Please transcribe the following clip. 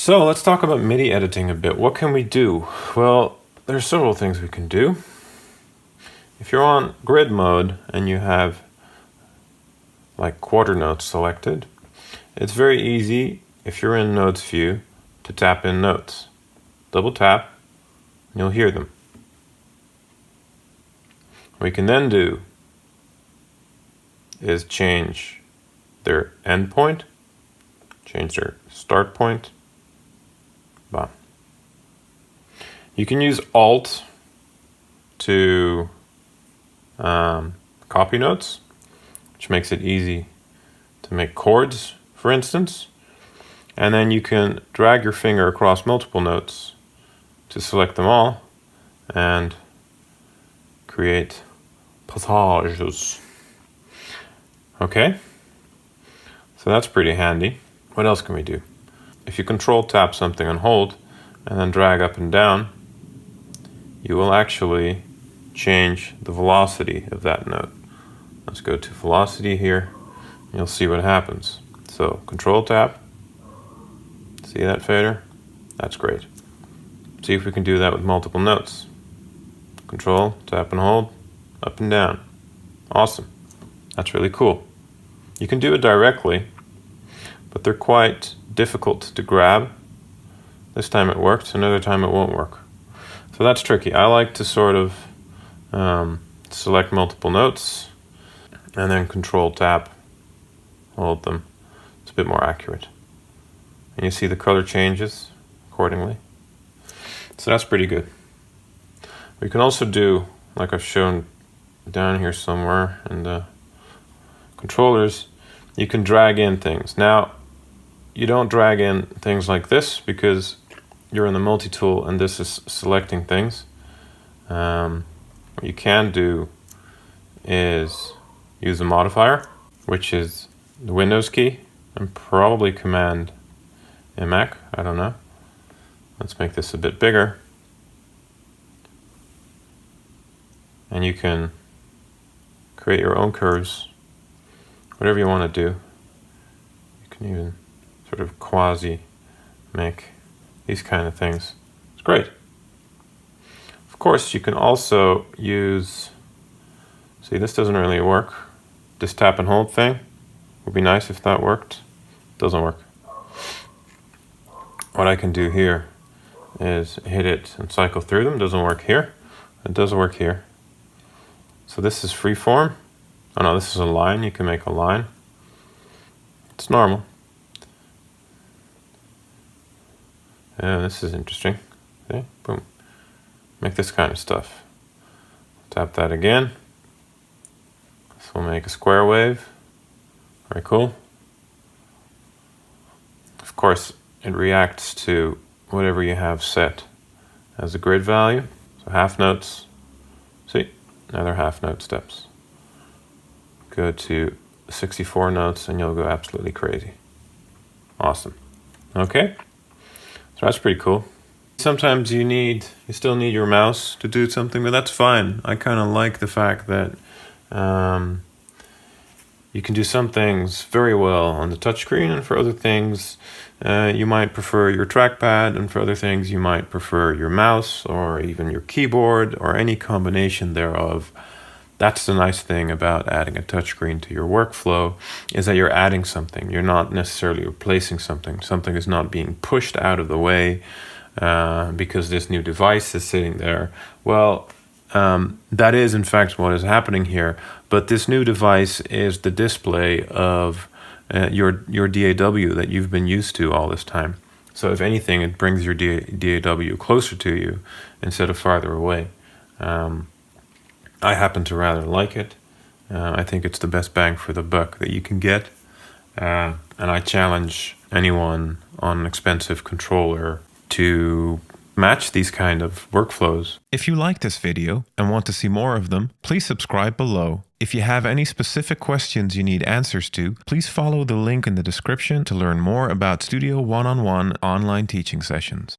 So let's talk about MIDI editing a bit. What can we do? Well, there's several things we can do. If you're on grid mode and you have like quarter notes selected, it's very easy if you're in notes view to tap in notes. Double tap and you'll hear them. What we can then do is change their end point, change their start point. Bam. You can use Alt to copy notes, which makes it easy to make chords, for instance. And then you can drag your finger across multiple notes to select them all and create passages. Okay, so that's pretty handy. What else can we do? If you control tap something and hold and then drag up and down, you will actually change the velocity of that note. Let's go to velocity here. You'll see what happens. So control tap, see that fader? That's great. See if we can do that with multiple notes. Control, tap and hold, up and down. Awesome. That's really cool. You can do it directly, but they're quite difficult to grab. This time it worked, another time it won't work. So that's tricky. I like to sort of select multiple notes and then control tap, hold them. It's a bit more accurate. And you see the color changes accordingly. So that's pretty good. We can also do, like I've shown down here somewhere in the controllers, you can drag in things. Now, you don't drag in things like this because you're in the multi-tool and this is selecting things. What you can do is use a modifier, which is the Windows key and probably Command in Mac, I don't know. Let's make this a bit bigger. And you can create your own curves, whatever you want to do. You can even sort of quasi make these kind of things. It's great. Of course, you can also use, see, this doesn't really work. This tap and hold thing would be nice if that worked. Doesn't work. What I can do here is hit it and cycle through them. Doesn't work here. It does work here. So this is Freeform. Oh no, this is a line. You can make a line. It's normal. And this is interesting. Okay, boom. Make this kind of stuff. Tap that again. This will make a square wave. Very cool. Of course, it reacts to whatever you have set as a grid value. So half notes. See, another half note steps. Go to 64 notes and you'll go absolutely crazy. Awesome. Okay. So that's pretty cool. Sometimes you still need your mouse to do something, but that's fine. I kind of like the fact that you can do some things very well on the touchscreen, and for other things you might prefer your trackpad, and for other things you might prefer your mouse or even your keyboard or any combination thereof. That's the nice thing about adding a touchscreen to your workflow, is that you're adding something. You're not necessarily replacing something. Something is not being pushed out of the way because this new device is sitting there. Well, that is in fact what is happening here. But this new device is the display of your DAW that you've been used to all this time. So if anything, it brings your DAW closer to you instead of farther away. I happen to rather like it. I think it's the best bang for the buck that you can get. And I challenge anyone on an expensive controller to match these kind of workflows. If you like this video and want to see more of them, please subscribe below. If you have any specific questions you need answers to, please follow the link in the description to learn more about Studio One-on-One online teaching sessions.